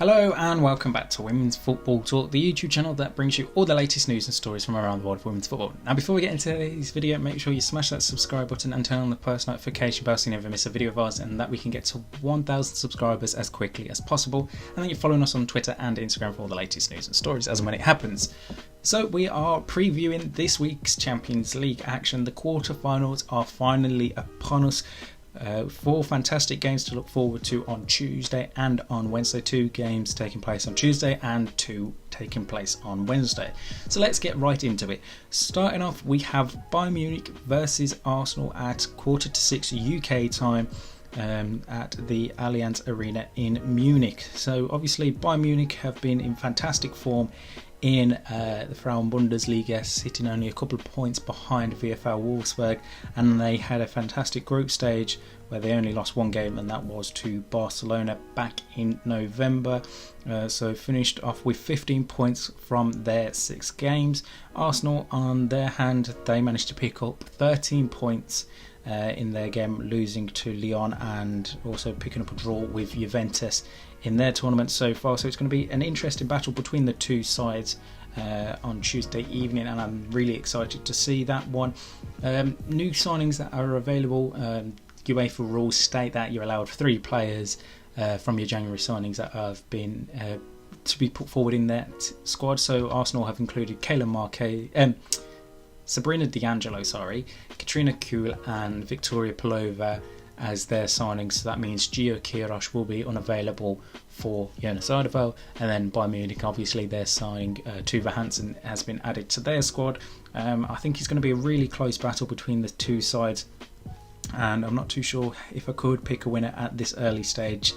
Hello and welcome back to Women's Football Talk, the YouTube channel that brings you all the latest news and stories from around the world of women's football. Now before we get into today's video, make sure you smash that subscribe button and turn on the post notification bell so you never miss a video of ours, and that we can get to 1,000 subscribers as quickly as possible. And then you're following us on Twitter and Instagram for all the latest news and stories as and when it happens. So we are previewing this week's Champions League action. The quarterfinals are finally upon us. 4 fantastic games to look forward to on Tuesday and on Wednesday. 2 games taking place on Tuesday and 2 taking place on Wednesday. So let's get right into it. Starting off, we have Bayern Munich versus Arsenal at 5:45 UK time at the Allianz Arena in Munich. So obviously Bayern Munich have been in fantastic form in the Frauen Bundesliga, sitting only a couple of points behind VfL Wolfsburg, and they had a fantastic group stage where they only lost 1 game, and that was to Barcelona back in November. So finished off with 15 points from their 6 games. Arsenal, on their hand, they managed to pick up 13 points in their game, losing to Lyon and also picking up a draw with Juventus in their tournament so far. So it's going to be an interesting battle between the two sides on Tuesday evening, and I'm really excited to see that one. New signings that are available. UEFA rules state that you're allowed 3 players from your January signings that have been to be put forward in that squad. So Arsenal have included Kayla Marquez, Sabrina D'Angelo, Katrina Kuhl and Victoria Pelova as their signings. So that means Gio Kirosh will be unavailable for Jonas Eidevall, and then Bayern Munich, obviously they're signing Tuva Hansen has been added to their squad. I think it's going to be a really close battle between the two sides, and I'm not too sure if I could pick a winner at this early stage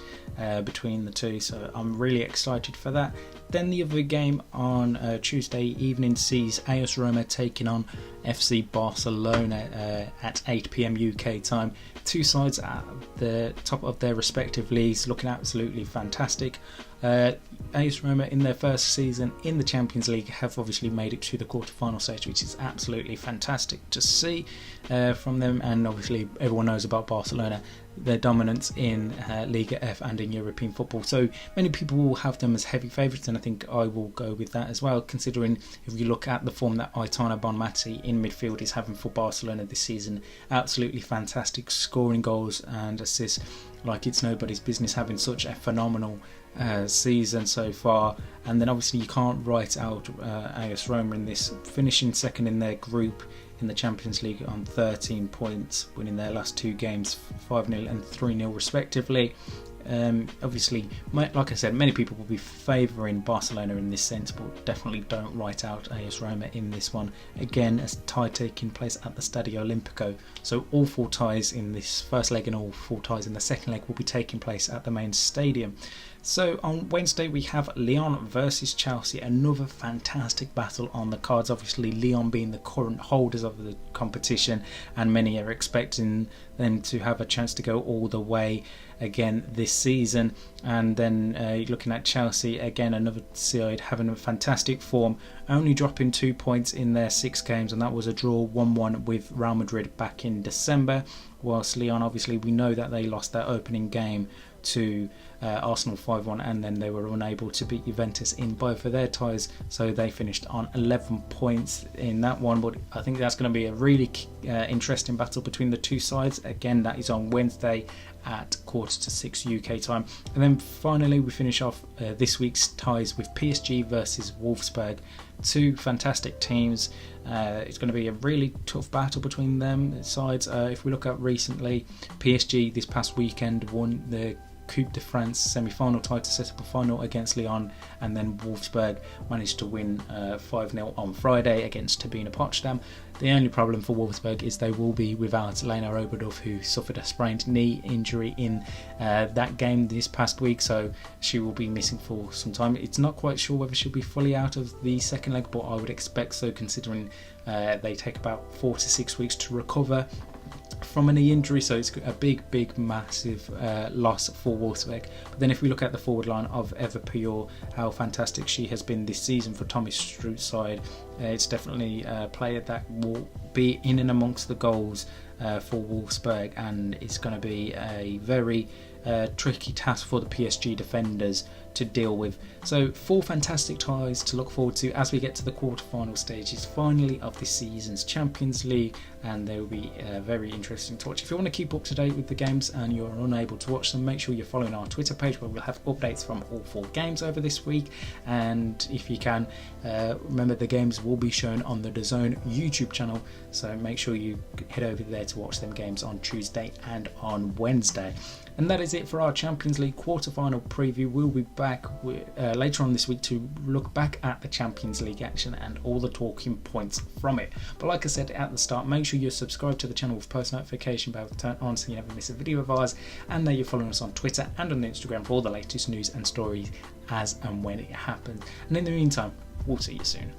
between the two, so I'm really excited for that. Then the other game on Tuesday evening sees AS Roma taking on FC Barcelona at 8 PM UK time. Two sides at the top of their respective leagues, looking absolutely fantastic. AS Roma in their first season in the Champions League have obviously made it to the quarter-final stage, which is absolutely fantastic to see from them. And obviously everyone knows about Barcelona, their dominance in Liga F and in European football. So many people will have them as heavy favourites, and I think I will go with that as well, considering if you look at the form that Aitana Bonmati in midfield is having for Barcelona this season. Absolutely fantastic, scoring goals and assists like it's nobody's business, having such a phenomenal season so far. And then obviously you can't write out AS Roma in this, finishing second in their group in the Champions League on 13 points, winning their last 2 games 5-0 and 3-0 respectively. Obviously, like I said, many people will be favouring Barcelona in this sense, but definitely don't write out AS Roma in this one. Again, a tie taking place at the Stadio Olimpico, so all 4 ties in this first leg and all 4 ties in the second leg will be taking place at the main stadium. So on Wednesday we have Lyon versus Chelsea, another fantastic battle on the cards. Obviously Lyon being the current holders of the competition, and many are expecting them to have a chance to go all the way again this season. And then looking at Chelsea, again another side having a fantastic form, only dropping 2 points in their 6 games, and that was a draw 1-1 with Real Madrid back in December. Whilst Lyon, obviously we know that they lost their opening game to Arsenal 5-1, and then they were unable to beat Juventus in both of their ties, so they finished on 11 points in that one. But I think that's going to be a really interesting battle between the two sides. Again, that is on Wednesday at 5:45 UK time. And then finally we finish off this week's ties with PSG versus Wolfsburg. 2 fantastic teams. It's going to be a really tough battle between them sides. If we look at recently, PSG this past weekend won the Coupe de France semi-final tie to set up a final against Lyon, and then Wolfsburg managed to win 5-0 on Friday against Turbine Potsdam. The only problem for Wolfsburg is they will be without Lena Oberdorf, who suffered a sprained knee injury in that game this past week, so she will be missing for some time. It's not quite sure whether she'll be fully out of the second leg, but I would expect so, considering they take about 4 to 6 weeks to recover from a knee injury, so it's a big massive loss for Wolfsburg. But then if we look at the forward line of Eva Puyol, how fantastic she has been this season for Tommy Stroot's side, it's definitely a player that will be in and amongst the goals for Wolfsburg, and it's going to be a very tricky task for the PSG defenders to deal with. So 4 fantastic ties to look forward to as we get to the quarter-final stages finally of this season's Champions League, and they will be very interesting to watch. If you want to keep up to date with the games and you're unable to watch them, make sure you're following our Twitter page where we'll have updates from all 4 games over this week. And if you can, remember the games will be shown on the DAZN YouTube channel, so make sure you head over there to watch them games on Tuesday and on Wednesday. And that is it for our Champions League quarter-final preview. We'll be back later on this week to look back at the Champions League action and all the talking points from it. But like I said at the start, make sure you're subscribed to the channel with post notification bell turned on so you never miss a video of ours, and that you're following us on Twitter and on Instagram for all the latest news and stories as and when it happens. And in the meantime, we'll see you soon.